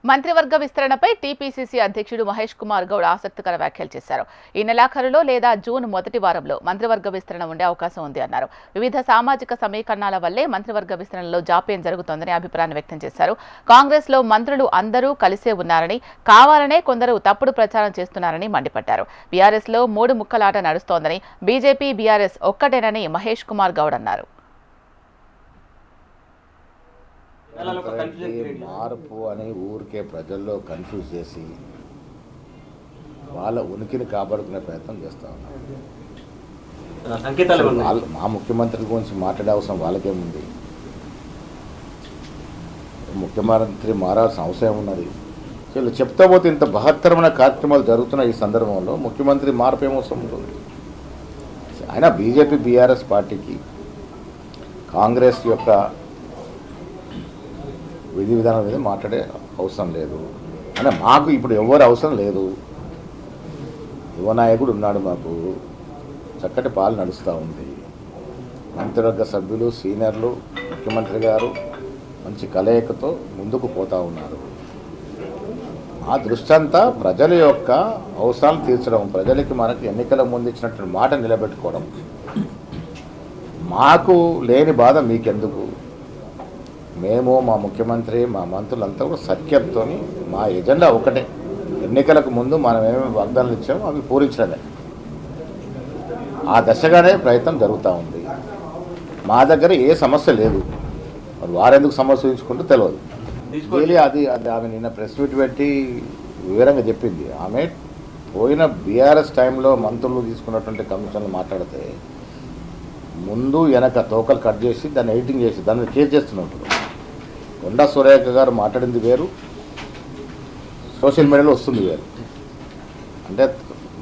మంత్రివర్గ విస్తరణపై టీపీసీసీ అధ్యక్షుడు మహేష్ కుమార్ గౌడ్ ఆసక్తికర వ్యాఖ్యలు చేశారు. ఈ నెలాఖరులో లేదా జూన్ మొదటి వారంలో మంత్రివర్గ విస్తరణ ఉండే అవకాశం ఉంది అన్నారు. వివిధ సామాజిక సమీకరణాల వల్లే మంత్రివర్గ విస్తరణలో జాప్యం జరుగుతోందని అభిప్రాయాన్ని వ్యక్తం చేశారు. కాంగ్రెస్ లో మంత్రులు అందరూ కలిసే ఉన్నారని, కావాలనే కొందరు తప్పుడు ప్రచారం చేస్తున్నారని మండిపడ్డారు. బీఆర్ఎస్ లో మూడు ముక్కలాట నడుస్తోందని, బీజేపీ బీఆర్ఎస్ ఒక్కటేనని మహేష్ కుమార్ గౌడ్ అన్నారు. మార్పు అని ఊరికే ప్రజల్లో కన్ఫ్యూజ్ చేసి వాళ్ళ ఉనికిని కాపాడుకునే ప్రయత్నం చేస్తా ఉన్నారు. మా ముఖ్యమంత్రి గురించి మాట్లాడే అవసరం వాళ్ళకేముంది? ముఖ్యమంత్రి మారాల్సిన అవసరం ఉన్నది. వీళ్ళు చెప్తా పోతే ఇంత బహత్తరమైన కార్యక్రమాలు జరుగుతున్న ఈ సందర్భంలో ముఖ్యమంత్రి మార్పు ఏమవసరం ఉంటుంది? అయినా బీజేపీ బీఆర్ఎస్ పార్టీకి కాంగ్రెస్ యొక్క విధి విధానం మీద మాట్లాడే అవసరం లేదు. అంటే మాకు ఇప్పుడు ఎవరు అవసరం లేదు. యువ నాయకుడు ఉన్నాడు, మాకు చక్కటి పాలన నడుస్తూ ఉంది. మంత్రివర్గ సభ్యులు, సీనియర్లు, ముఖ్యమంత్రి గారు మంచి కలయికతో ముందుకు పోతూ ఉన్నారు. మా దృష్టి అంతా ప్రజల యొక్క అవసరాలు తీర్చడం, ప్రజలకి మనకి ఎన్నికల ముందు ఇచ్చినటువంటి మాట నిలబెట్టుకోవడం. మాకు లేని బాధ మీకెందుకు? మేము, మా ముఖ్యమంత్రి, మా మంత్రులంతా కూడా సఖ్యతతో మా ఎజెండా ఒకటే. ఎన్నికలకు ముందు మనం ఏమేమి వాగ్దానాలు ఇచ్చామో అవి పూరించడమే. ఆ దశగానే ప్రయత్నం జరుగుతూ ఉంది. మా దగ్గర ఏ సమస్య లేదు. మరి వారెందుకు సమస్య ఉంచుకుంటూ తెలియదు. అది ఆమె నిన్న ప్రెస్ మీట్ పెట్టి వివరంగా చెప్పింది. ఆమె పోయిన బీఆర్ఎస్ టైంలో మంత్రులు తీసుకున్నటువంటి కమిషన్లు మాట్లాడితే ముందు వెనక తోకలు కట్ చేసి దాన్ని ఎడిటింగ్ చేసి దాన్ని కేర్ చేస్తున్నట్టు. కొండా సురేఖ గారు మాట్లాడింది వేరు, సోషల్ మీడియాలో వస్తుంది వేరు. అంటే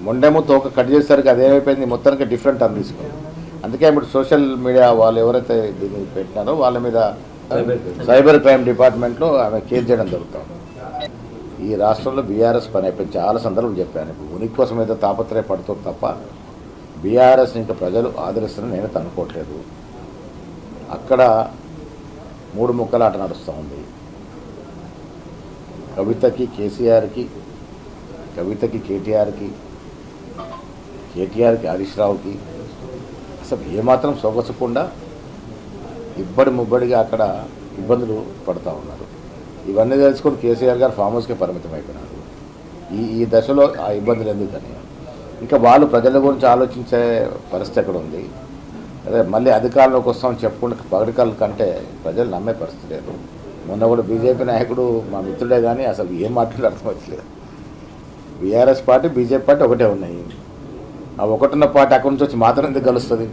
మొండేమో తోక కట్ చేసేసరికి అదేమైపోయింది, మొత్తానికి డిఫరెంట్ అని తీసుకుంది. అందుకే ఇప్పుడు సోషల్ మీడియా వాళ్ళు ఎవరైతే దీన్ని పెట్టినారో వాళ్ళ మీద సైబర్ క్రైమ్ డిపార్ట్మెంట్లో ఆమె కేసు చేయడం జరుగుతుంది. ఈ రాష్ట్రంలో బీఆర్ఎస్ పని అయిపోయింది. చాలా సందర్భాలు చెప్పాను. ఇప్పుడు ఉనికి కోసం అయితే తాపత్రయపడుతుంది తప్ప బీఆర్ఎస్ని ఇంకా ప్రజలు ఆదరిస్తారని నేను అనుకోవట్లేదు. అక్కడ మూడు ముక్కలాట నడుస్తూ ఉంది. కవితకి కేసీఆర్కి, కవితకి కేటీఆర్కి, కేటీఆర్కి హరీష్ రావుకి అసలు ఏమాత్రం సొగసకుండా ఇబ్బడి ముబ్బడిగా అక్కడ ఇబ్బందులు పడుతూ ఉన్నారు. ఇవన్నీ తెలుసుకొని కేసీఆర్ గారు ఫామ్ హౌస్కే పరిమితం అయిపోయినారు. ఈ దశలో ఆ ఇబ్బందులు ఎందుకని ఇంకా వాళ్ళు ప్రజల గురించి ఆలోచించే పరిస్థితి ఎక్కడ ఉంది? అదే మళ్ళీ అధికారంలోకి వస్తామని చెప్పుకుంటే పగడికాల కంటే ప్రజలు నమ్మే పరిస్థితి లేదు. మొన్న కూడా బీజేపీ నాయకుడు మా మిత్రుడే కానీ అసలు ఏం మాట్లాడి అర్థమవుతలేదు. బీఆర్ఎస్ పార్టీ, బీజేపీ పార్టీ ఒకటే ఉన్నాయి. ఆ ఒకటున్న పార్టీ అక్కడి నుంచి వచ్చి మాత్రం ఎందుకు కలుస్తుంది?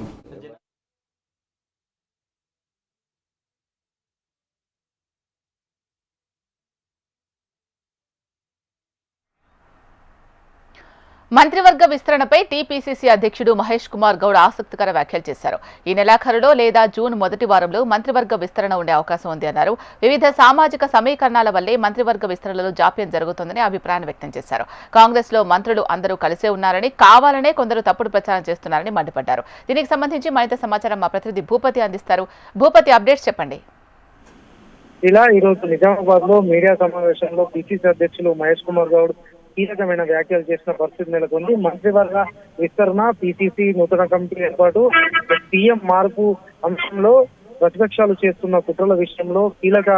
మంత్రివర్గ విస్తరణపై టీపీసీసీ అధ్యక్షుడు మహేష్ కుమార్ గౌడ్ ఆసక్తికర వ్యాఖ్యలు చేశారు. ఈ నెలాఖరులో లేదా జూన్ మొదటి వారంలో మంత్రివర్గ విస్తరణ ఉండే అవకాశం ఉంది అన్నారు. వివిధ సామాజిక సమీకరణాల వల్లే మంత్రివర్గ విస్తరణలో జాప్యం జరుగుతోందని అభిప్రాయాన్ని వ్యక్తం చేశారు. కాంగ్రెస్ లో మంత్రులు అందరూ కలిసే ఉన్నారని, కావాలనే కొందరు తప్పుడు ప్రచారం చేస్తున్నారని మండిపడ్డారు. దీనికి సంబంధించి మరింత సమాచారం మా ప్రతినిధి భూపతి అందిస్తారు. భూపతి, అప్డేట్స్ చెప్పండి. ఇలా ఈరోజు నిజామాబాద్ లో మీడియా సమావేశంలో పిసిసి అధ్యక్షులు మహేష్ కుమార్ గౌడ్ కీలకమైన వ్యాఖ్యలు చేసిన పరిస్థితి నెలకొంది. మంత్రివర్గ విస్తరణ, పిసిసి నూతన కమిటీ ఏర్పాటు, సీఎం మార్పు అంశంలో ప్రతిపక్షాలు చేస్తున్న కుట్రల విషయంలో కీలక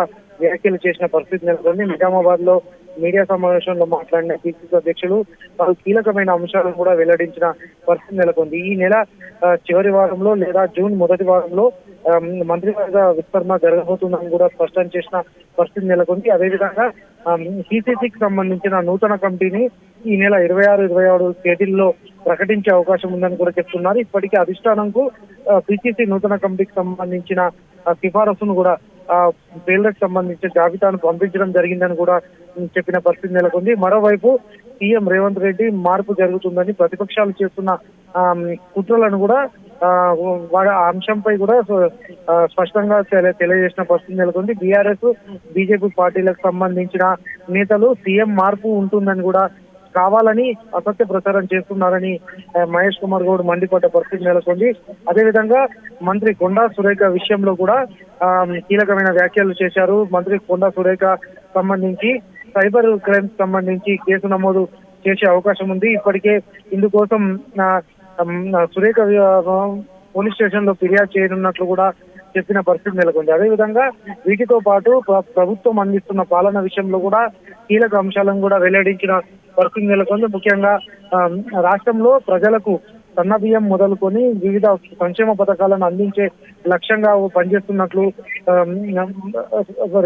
వ్యాఖ్యలు చేసిన పరిస్థితి నెలకొంది. నిజామాబాద్ లో మీడియా సమావేశంలో మాట్లాడిన పిసిసి అధ్యక్షులు పలు కీలకమైన అంశాలను కూడా వెల్లడించిన పరిస్థితి నెలకొంది. ఈ నెల చివరి వారంలో లేదా జూన్ మొదటి వారంలో మంత్రివర్గ విస్తరణ జరగబోతుందని కూడా స్పష్టం చేసిన పరిస్థితి నెలకొంది. అదేవిధంగా పిసిసికి సంబంధించిన నూతన కమిటీని ఈ నెల 26-27 తేదీల్లో ప్రకటించే అవకాశం ఉందని కూడా చెప్తున్నారు. ఇప్పటికే అధిష్టానంకు పిసిసి నూతన కమిటీకి సంబంధించిన సిఫారసును కూడా పేర్లకు సంబంధించిన జాబితాను పంపించడం జరిగిందని కూడా చెప్పిన పరిస్థితి నెలకొంది. మరోవైపు సీఎం రేవంత్ రెడ్డి మార్పు జరుగుతుందని ప్రతిపక్షాలు చేస్తున్న కుట్రలను కూడా ఆ అంశంపై కూడా స్పష్టంగా తెలియజేసిన పరిస్థితి నెలకొంది. బీఆర్ఎస్, బీజేపీ పార్టీలకు సంబంధించిన నేతలు సీఎం మార్పు ఉంటుందని కూడా కావాలని అసత్య ప్రచారం చేస్తున్నారని మహేష్ కుమార్ గౌడ్ మండిపడ్డ పరిస్థితి నెలకొంది. అదేవిధంగా మంత్రి కొండా సురేఖ విషయంలో కూడా కీలకమైన వ్యాఖ్యలు చేశారు. మంత్రి కొండా సురేఖ సంబంధించి సైబర్ క్రైమ్స్ సంబంధించి కేసు నమోదు చేసే అవకాశం ఉంది. ఇప్పటికే ఇందుకోసం సురేఖ పోలీస్ స్టేషన్ లో ఫిర్యాదు చేయనున్నట్లు కూడా చెప్పిన పరిస్థితి నెలకొంది. అదేవిధంగా వీటితో పాటు ప్రభుత్వం అందిస్తున్న పాలన విషయంలో కూడా కీలక అంశాలను కూడా వెల్లడించిన పరిస్థితి నెలకొంది. ముఖ్యంగా రాష్ట్రంలో ప్రజలకు సన్న బియ్యం మొదలుకొని వివిధ సంక్షేమ పథకాలను అందించే లక్ష్యంగా పనిచేస్తున్నట్లు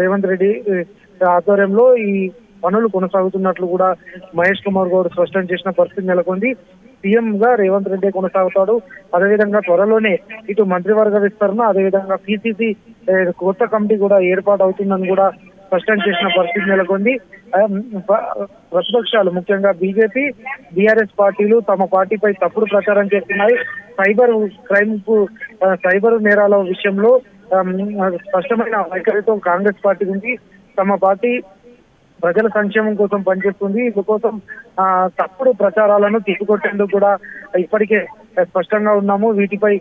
రేవంత్ రెడ్డి ఆధ్వర్యంలో ఈ పనులు కొనసాగుతున్నట్లు కూడా మహేష్ కుమార్ గౌడ్ స్పష్టం చేసిన పరిస్థితి నెలకొంది. సీఎం గా రేవంత్ రెడ్డి కొనసాగుతాడు. అదేవిధంగా త్వరలోనే ఇటు మంత్రివర్గ విస్తరణ, అదేవిధంగా పిసిసి కొత్త కమిటీ కూడా ఏర్పాటు అవుతుందని కూడా స్పష్టం చేసిన పరిస్థితి నెలకొంది. ప్రతిపక్షాలు ముఖ్యంగా బీజేపీ, బీఆర్ఎస్ పార్టీలు తమ పార్టీపై తప్పుడు ప్రచారం చేస్తున్నాయి. సైబర్ నేరాల విషయంలో స్పష్టమైన వైఖరితో కాంగ్రెస్ పార్టీ ఉంది. తమ పార్టీ ప్రజల సంక్షేమం కోసం పనిచేస్తుంది. ఇందుకోసం తప్పుడు ప్రచారాలను తిప్పికొట్టేందుకు కూడా ఇప్పటికే స్పష్టంగా ఉన్నాము. వీటిపై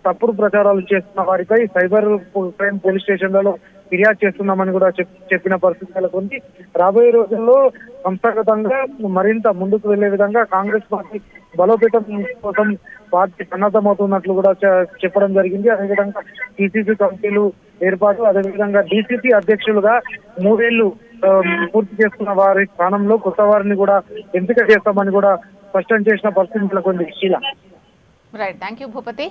తప్పుడు ప్రచారాలు చేస్తున్న వారిపై సైబర్ క్రైమ్ పోలీస్ స్టేషన్లలో ఫిర్యాదు చేస్తున్నామని కూడా చెప్పిన పరిస్థితి నెలకొంది. రాబోయే రోజుల్లో సంస్థాగతంగా మరింత ముందుకు వెళ్లే విధంగా కాంగ్రెస్ పార్టీ బలోపేతం కోసం పార్టీ సన్నద్ధమవుతున్నట్లు కూడా చెప్పడం జరిగింది. అదేవిధంగా పిసిసి కమిటీలు ఏర్పాటు, అదేవిధంగా డిసిసి అధ్యక్షులుగా 3 ఏళ్లు పూర్తి చేసుకున్న వారి స్థానంలో కొత్త వారిని కూడా ఎంపిక చేస్తామని కూడా స్పష్టం చేసిన పరిస్థితి నెలకొంది. శీల. Right, thank you Bhupathi.